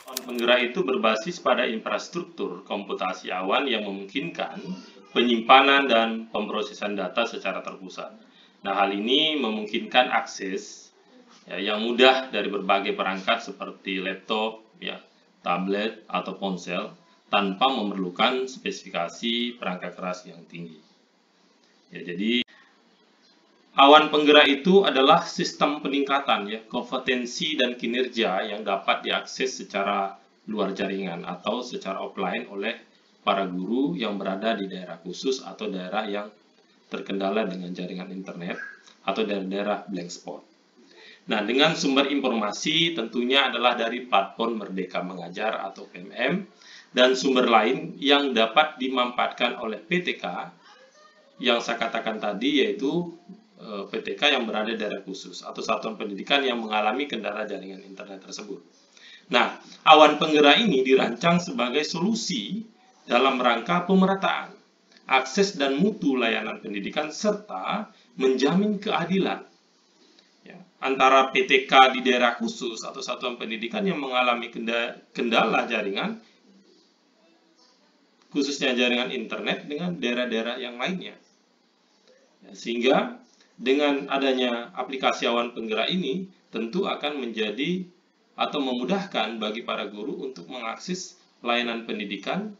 Awan penggerak itu berbasis pada infrastruktur komputasi awan yang memungkinkan penyimpanan dan pemrosesan data secara terpusat. Nah, hal ini memungkinkan akses yang mudah dari berbagai perangkat seperti laptop, tablet, atau ponsel tanpa memerlukan spesifikasi perangkat keras yang tinggi. Jadi awan penggerak itu adalah sistem peningkatan kompetensi dan kinerja yang dapat diakses secara luar jaringan atau secara offline oleh para guru yang berada di daerah khusus atau daerah yang terkendala dengan jaringan internet atau daerah blank spot. Nah, dengan sumber informasi tentunya adalah dari platform Merdeka Mengajar atau PMM dan sumber lain yang dapat dimanfaatkan oleh PTK yang saya katakan tadi, yaitu PTK yang berada di daerah khusus atau satuan pendidikan yang mengalami kendala jaringan internet tersebut. Nah, awan penggerak ini dirancang sebagai solusi dalam rangka pemerataan, akses dan mutu layanan pendidikan serta menjamin keadilan antara PTK di daerah khusus atau satuan pendidikan yang mengalami kendala jaringan, khususnya jaringan internet, dengan daerah-daerah yang lainnya. Sehingga dengan adanya aplikasi awan penggerak ini tentu akan menjadi atau memudahkan bagi para guru untuk mengakses layanan pendidikan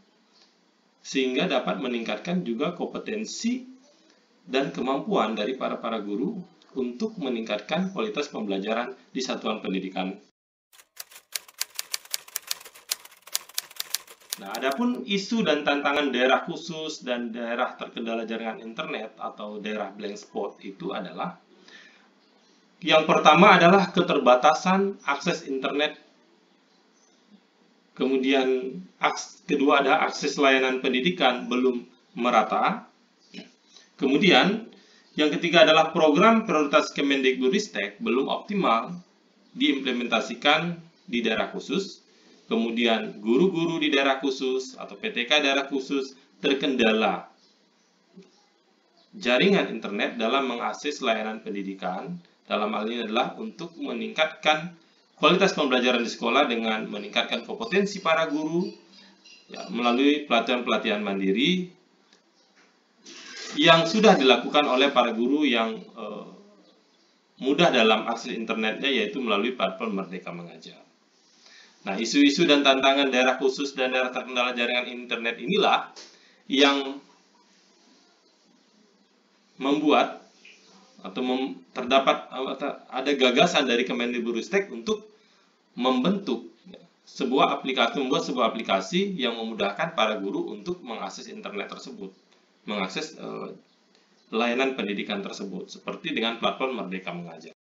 sehingga dapat meningkatkan juga kompetensi dan kemampuan dari para guru untuk meningkatkan kualitas pembelajaran di satuan pendidikan. Nah, adapun isu dan tantangan daerah khusus dan daerah terkendala jaringan internet atau daerah blank spot itu adalah, yang pertama adalah keterbatasan akses internet. Kemudian kedua ada akses layanan pendidikan belum merata. Kemudian yang ketiga adalah program prioritas Kemendikbudristek belum optimal diimplementasikan di daerah khusus. Kemudian guru-guru di daerah khusus atau PTK daerah khusus terkendala jaringan internet dalam mengakses layanan pendidikan. Dalam hal ini adalah untuk meningkatkan kualitas pembelajaran di sekolah dengan meningkatkan kompetensi para guru melalui pelatihan-pelatihan mandiri yang sudah dilakukan oleh para guru yang mudah dalam akses internetnya, yaitu melalui platform Merdeka Mengajar. Nah, isu-isu dan tantangan daerah khusus dan daerah terkendala jaringan internet inilah yang membuat atau terdapat ada gagasan dari Kemendikbudristek untuk membentuk sebuah aplikasi yang memudahkan para guru untuk mengakses internet tersebut, mengakses layanan pendidikan tersebut, seperti dengan platform Merdeka Mengajar.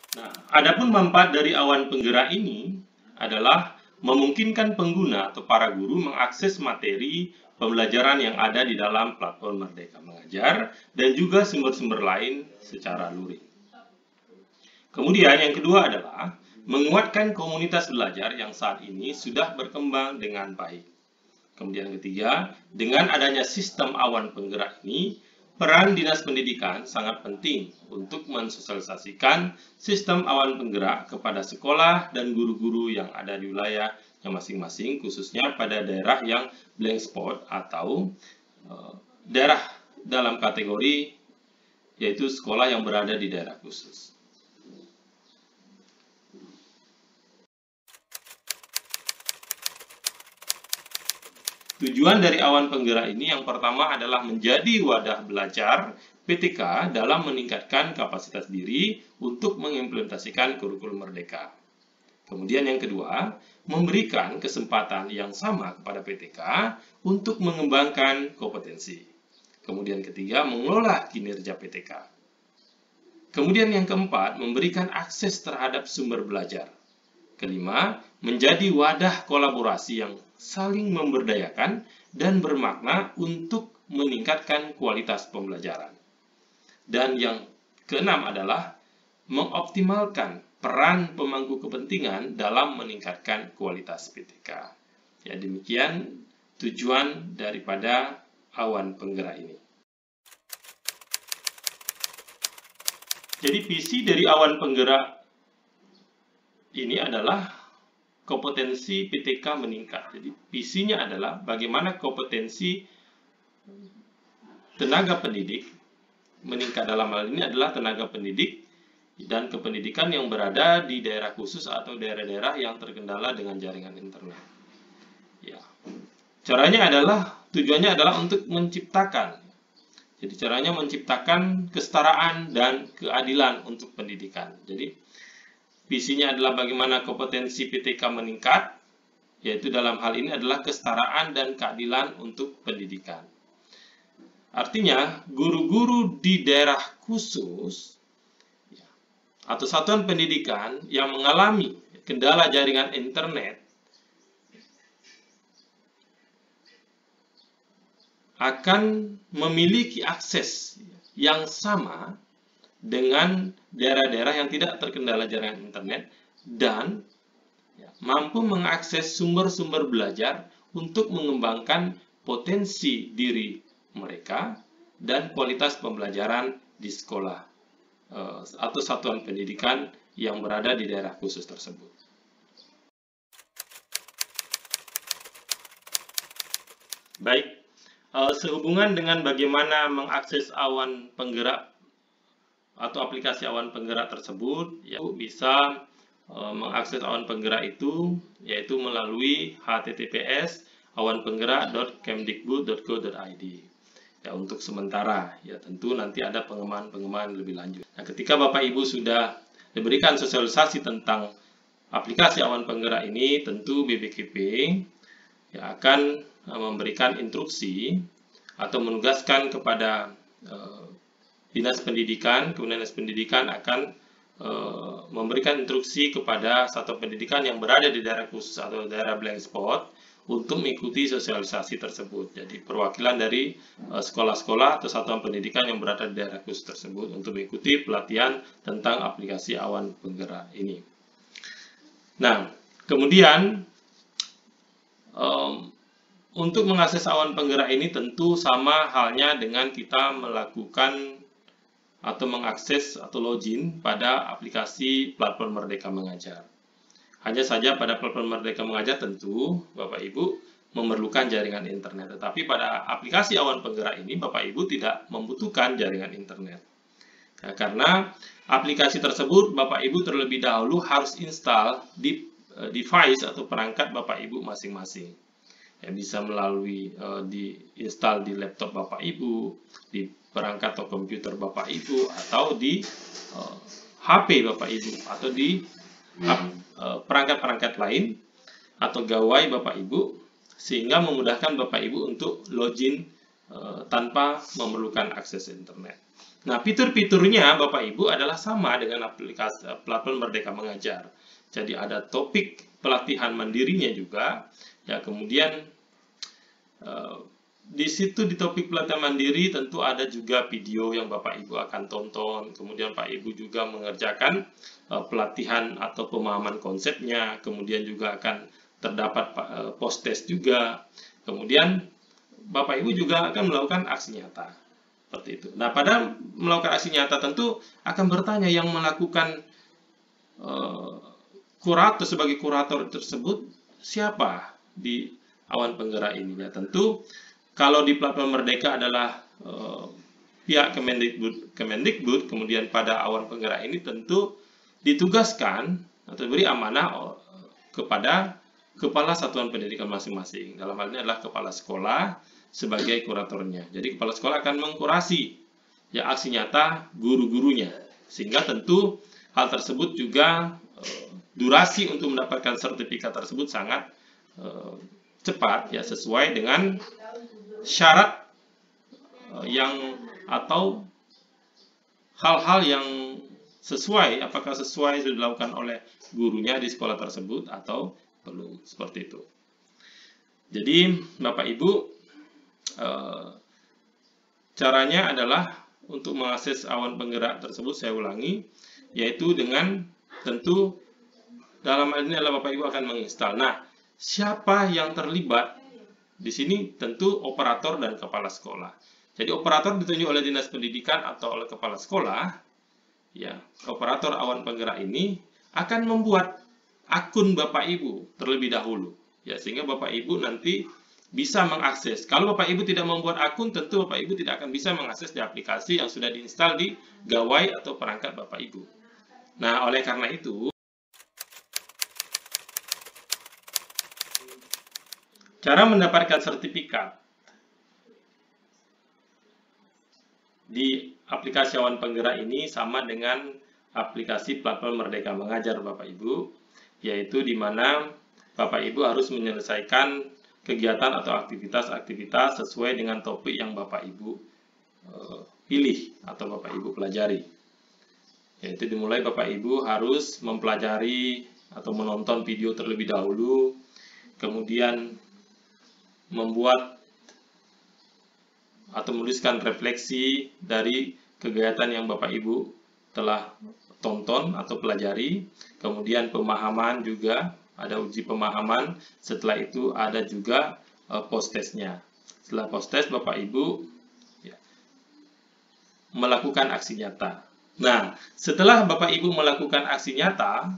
Nah, adapun manfaat dari awan penggerak ini adalah memungkinkan pengguna atau para guru mengakses materi pembelajaran yang ada di dalam platform Merdeka Mengajar dan juga sumber-sumber lain secara luring. Kemudian yang kedua adalah menguatkan komunitas belajar yang saat ini sudah berkembang dengan baik. Kemudian yang ketiga, dengan adanya sistem awan penggerak ini, peran Dinas Pendidikan sangat penting untuk mensosialisasikan sistem awan penggerak kepada sekolah dan guru-guru yang ada di wilayah yang masing-masing, khususnya pada daerah yang blank spot atau daerah dalam kategori yaitu sekolah yang berada di daerah khusus. Tujuan dari awan penggerak ini yang pertama adalah menjadi wadah belajar PTK dalam meningkatkan kapasitas diri untuk mengimplementasikan kurikulum Merdeka. Kemudian yang kedua, memberikan kesempatan yang sama kepada PTK untuk mengembangkan kompetensi. Kemudian ketiga, mengelola kinerja PTK. Kemudian yang keempat, memberikan akses terhadap sumber belajar. Kelima, menjadi wadah kolaborasi yang saling memberdayakan dan bermakna untuk meningkatkan kualitas pembelajaran. Dan yang keenam adalah mengoptimalkan peran pemangku kepentingan dalam meningkatkan kualitas PTK. Ya, demikian tujuan daripada awan penggerak ini. Jadi visi dari awan penggerak ini adalah kompetensi PTK meningkat. Jadi visinya adalah bagaimana kompetensi tenaga pendidik meningkat. Dalam hal ini adalah tenaga pendidik dan kependidikan yang berada di daerah khusus atau daerah-daerah yang terkendala dengan jaringan internet. Ya. Tujuannya adalah untuk menciptakan. Jadi caranya menciptakan kesetaraan dan keadilan untuk pendidikan. Jadi visinya adalah bagaimana kompetensi PTK meningkat, yaitu dalam hal ini adalah kesetaraan dan keadilan untuk pendidikan. Artinya, guru-guru di daerah khusus atau satuan pendidikan yang mengalami kendala jaringan internet akan memiliki akses yang sama dengan daerah-daerah yang tidak terkendala jaringan internet dan mampu mengakses sumber-sumber belajar untuk mengembangkan potensi diri mereka dan kualitas pembelajaran di sekolah atau satuan pendidikan yang berada di daerah khusus tersebut. Baik. Sehubungan dengan bagaimana mengakses awan penggerak atau aplikasi awan penggerak tersebut, ya, bisa mengakses awan penggerak itu yaitu melalui https://awanpenggerak.kemdikbud.go.id. Ya, untuk sementara, ya tentu nanti ada pengembangan lebih lanjut. Nah, ketika Bapak Ibu sudah diberikan sosialisasi tentang aplikasi awan penggerak ini, tentu BPKP ya akan memberikan instruksi atau menugaskan kepada Dinas Pendidikan, kemudian Dinas Pendidikan akan memberikan instruksi kepada satuan pendidikan yang berada di daerah khusus atau daerah blank spot untuk mengikuti sosialisasi tersebut. Jadi perwakilan dari sekolah-sekolah atau satuan pendidikan yang berada di daerah khusus tersebut untuk mengikuti pelatihan tentang aplikasi awan penggerak ini. Nah, kemudian untuk mengakses awan penggerak ini tentu sama halnya dengan kita melakukan atau mengakses atau login pada aplikasi platform Merdeka Mengajar. Hanya saja pada platform Merdeka Mengajar tentu Bapak Ibu memerlukan jaringan internet. Tetapi pada aplikasi awan penggerak ini Bapak Ibu tidak membutuhkan jaringan internet. Ya, karena aplikasi tersebut Bapak Ibu terlebih dahulu harus install di device atau perangkat Bapak Ibu masing-masing. Ya, bisa melalui diinstal di laptop Bapak Ibu, di perangkat atau komputer Bapak Ibu, atau di HP Bapak Ibu, atau di perangkat-perangkat lain atau gawai Bapak Ibu, sehingga memudahkan Bapak Ibu untuk login tanpa memerlukan akses internet. Nah, fitur-fiturnya Bapak Ibu adalah sama dengan aplikasi platform Merdeka Mengajar. Jadi ada topik pelatihan mandirinya juga. Ya, kemudian di situ di topik pelatihan mandiri tentu ada juga video yang Bapak Ibu akan tonton. Kemudian Pak Ibu juga mengerjakan pelatihan atau pemahaman konsepnya. Kemudian juga akan terdapat post test juga. Kemudian Bapak Ibu juga akan melakukan aksi nyata. Seperti itu. Nah, pada melakukan aksi nyata tentu akan bertanya yang melakukan kurator sebagai kurator tersebut siapa di awan penggerak ini. Ya, tentu kalau di platform Merdeka adalah pihak Kemendikbud, kemudian pada awan penggerak ini tentu ditugaskan atau diberi amanah kepada kepala satuan pendidikan masing-masing. Dalam hal ini adalah kepala sekolah sebagai kuratornya. Jadi kepala sekolah akan mengkurasi ya aksi nyata guru-gurunya, sehingga tentu hal tersebut juga durasi untuk mendapatkan sertifikat tersebut sangat cepat ya, sesuai dengan syarat yang atau hal-hal yang sesuai, apakah sesuai sudah dilakukan oleh gurunya di sekolah tersebut atau belum, seperti itu. Jadi Bapak Ibu, caranya adalah untuk mengakses awan penggerak tersebut, saya ulangi, yaitu dengan tentu dalam hal ini adalah Bapak Ibu akan menginstal. Nah, siapa yang terlibat di sini? Tentu operator dan kepala sekolah. Jadi operator ditunjuk oleh Dinas Pendidikan atau oleh kepala sekolah. Ya, operator awan penggerak ini akan membuat akun Bapak Ibu terlebih dahulu, ya, sehingga Bapak Ibu nanti bisa mengakses. Kalau Bapak Ibu tidak membuat akun, tentu Bapak Ibu tidak akan bisa mengakses di aplikasi yang sudah diinstal di gawai atau perangkat Bapak Ibu. Nah, oleh karena itu, cara mendapatkan sertifikat di aplikasi Awan Penggerak ini sama dengan aplikasi platform Merdeka Mengajar Bapak Ibu, yaitu di mana Bapak Ibu harus menyelesaikan kegiatan atau aktivitas-aktivitas sesuai dengan topik yang Bapak Ibu pilih atau Bapak Ibu pelajari. Yaitu dimulai Bapak Ibu harus mempelajari atau menonton video terlebih dahulu, kemudian membuat atau menuliskan refleksi dari kegiatan yang Bapak Ibu telah tonton atau pelajari, kemudian pemahaman juga, ada uji pemahaman, setelah itu ada juga post-testnya. Setelah post-test Bapak Ibu ya, melakukan aksi nyata. Nah, setelah Bapak Ibu melakukan aksi nyata,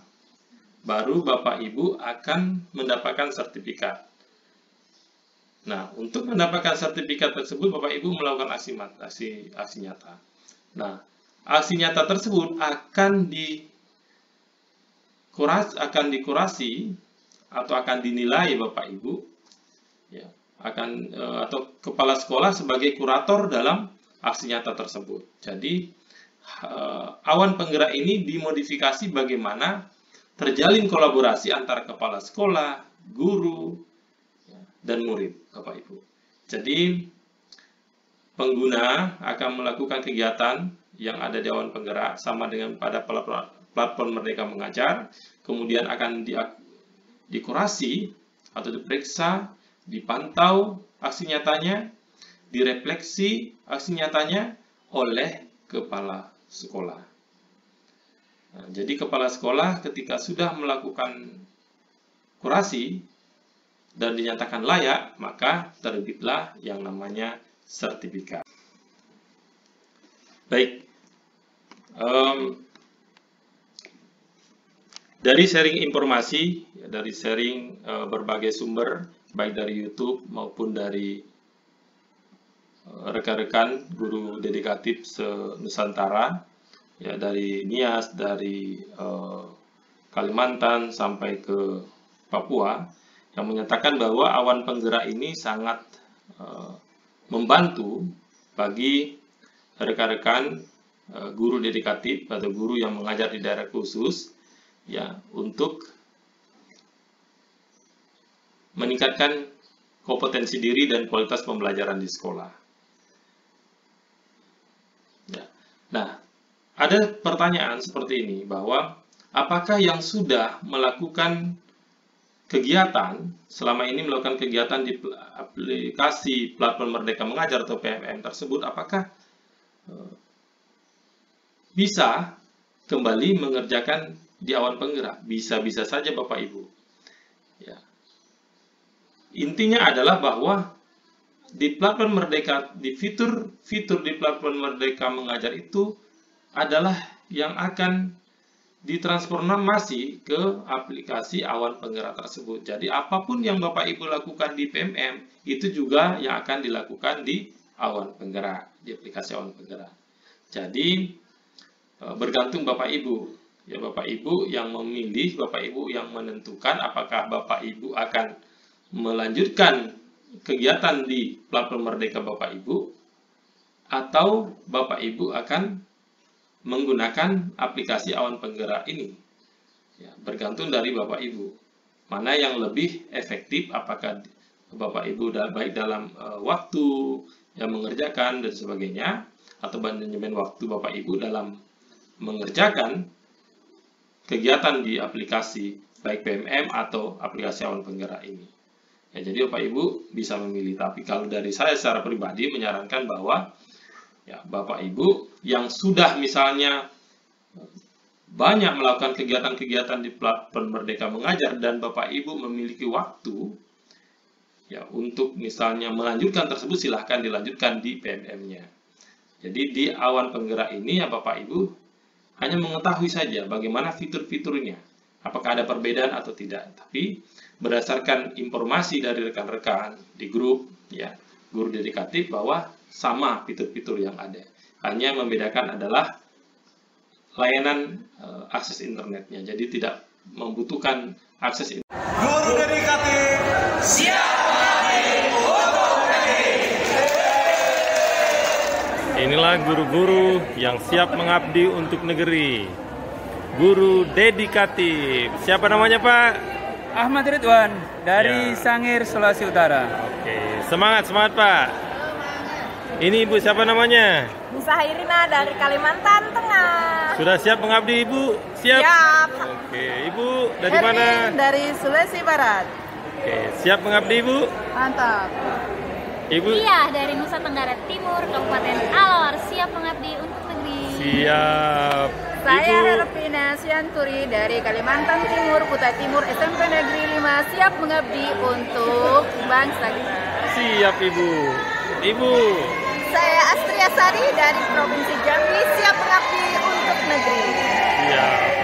baru Bapak Ibu akan mendapatkan sertifikat. Nah, untuk mendapatkan sertifikat tersebut, Bapak Ibu melakukan aksi nyata. Nah, aksi nyata tersebut akan dikurasi atau akan dinilai Bapak Ibu, ya, atau kepala sekolah sebagai kurator dalam aksi nyata tersebut. Jadi, Awan Penggerak ini dimodifikasi bagaimana terjalin kolaborasi antara kepala sekolah, guru, dan murid, Bapak Ibu. Jadi, pengguna akan melakukan kegiatan yang ada di Awan Penggerak sama dengan pada platform Merdeka Mengajar, kemudian akan dikurasi atau diperiksa, dipantau aksi nyatanya, direfleksi aksi nyatanya oleh kepala sekolah. Nah, jadi kepala sekolah ketika sudah melakukan kurasi dan dinyatakan layak, maka terbitlah yang namanya sertifikat. Baik, dari sharing informasi, dari sharing berbagai sumber, baik dari YouTube maupun dari rekan-rekan guru dedikatif se-Nusantara, ya, dari Nias, dari Kalimantan sampai ke Papua, yang menyatakan bahwa Awan Penggerak ini sangat membantu bagi rekan-rekan guru dedikatif atau guru yang mengajar di daerah khusus, ya, untuk meningkatkan kompetensi diri dan kualitas pembelajaran di sekolah. Ya. Nah, ada pertanyaan seperti ini, bahwa apakah yang sudah melakukan kegiatan, selama ini melakukan kegiatan di aplikasi platform Merdeka Mengajar atau PMM tersebut, apakah bisa kembali mengerjakan di Awan Penggerak? Bisa-bisa saja Bapak Ibu. Ya. Intinya adalah bahwa di platform Merdeka, di fitur di platform Merdeka Mengajar itu adalah yang akan ditransformasi ke aplikasi Awan Penggerak tersebut. Jadi apapun yang Bapak Ibu lakukan di PMM, itu juga yang akan dilakukan di Awan Penggerak, di aplikasi Awan Penggerak. Jadi bergantung Bapak Ibu. Ya, Bapak Ibu yang memilih, Bapak Ibu yang menentukan apakah Bapak Ibu akan melanjutkan kegiatan di platform Merdeka Bapak Ibu, atau Bapak Ibu akan menggunakan aplikasi Awan Penggerak ini. Ya, bergantung dari Bapak Ibu. Mana yang lebih efektif, apakah Bapak Ibu baik dalam waktu yang mengerjakan dan sebagainya, atau manajemen waktu Bapak Ibu dalam mengerjakan kegiatan di aplikasi baik PMM atau aplikasi Awan Penggerak ini. Ya, jadi Bapak Ibu bisa memilih. Tapi kalau dari saya secara pribadi menyarankan bahwa ya, Bapak Ibu yang sudah misalnya banyak melakukan kegiatan-kegiatan di platform Merdeka Mengajar dan Bapak Ibu memiliki waktu ya untuk misalnya melanjutkan tersebut, silahkan dilanjutkan di PMM-nya. Jadi di Awan Penggerak ini ya Bapak Ibu hanya mengetahui saja bagaimana fitur-fiturnya. apakah ada perbedaan atau tidak. Tapi berdasarkan informasi dari rekan-rekan di grup, ya, guru dedikatif, bahwa sama fitur-fitur yang ada. Hanya membedakan adalah layanan akses internetnya. Jadi tidak membutuhkan akses internet. Guru dedikatif siap mengabdi untuk negeri. Inilah guru-guru yang siap mengabdi untuk negeri. Guru dedikatif. Siapa namanya, Pak? Ahmad Ridwan dari Ya. Sangir, Sulawesi Utara. Oke, semangat Pak. Ini Ibu siapa namanya? Nisa Irina dari Kalimantan Tengah. Sudah siap mengabdi, Ibu? Siap? Siap. Oke, Ibu dari mana? Dari Sulawesi Barat. Oke, siap mengabdi, Ibu? Mantap. Ibu? Iya, dari Nusa Tenggara Timur, Kabupaten Alor, siap mengabdi untuk negeri. Siap. Saya Ibu? Herpina Sianturi dari Kalimantan Timur, Kutai Timur, SMP Negeri 5, siap mengabdi untuk bangsa kita. Siap, Ibu. Ibu? Saya Astria Sari dari Provinsi Jambi, siap mengabdi untuk negeri. Siap.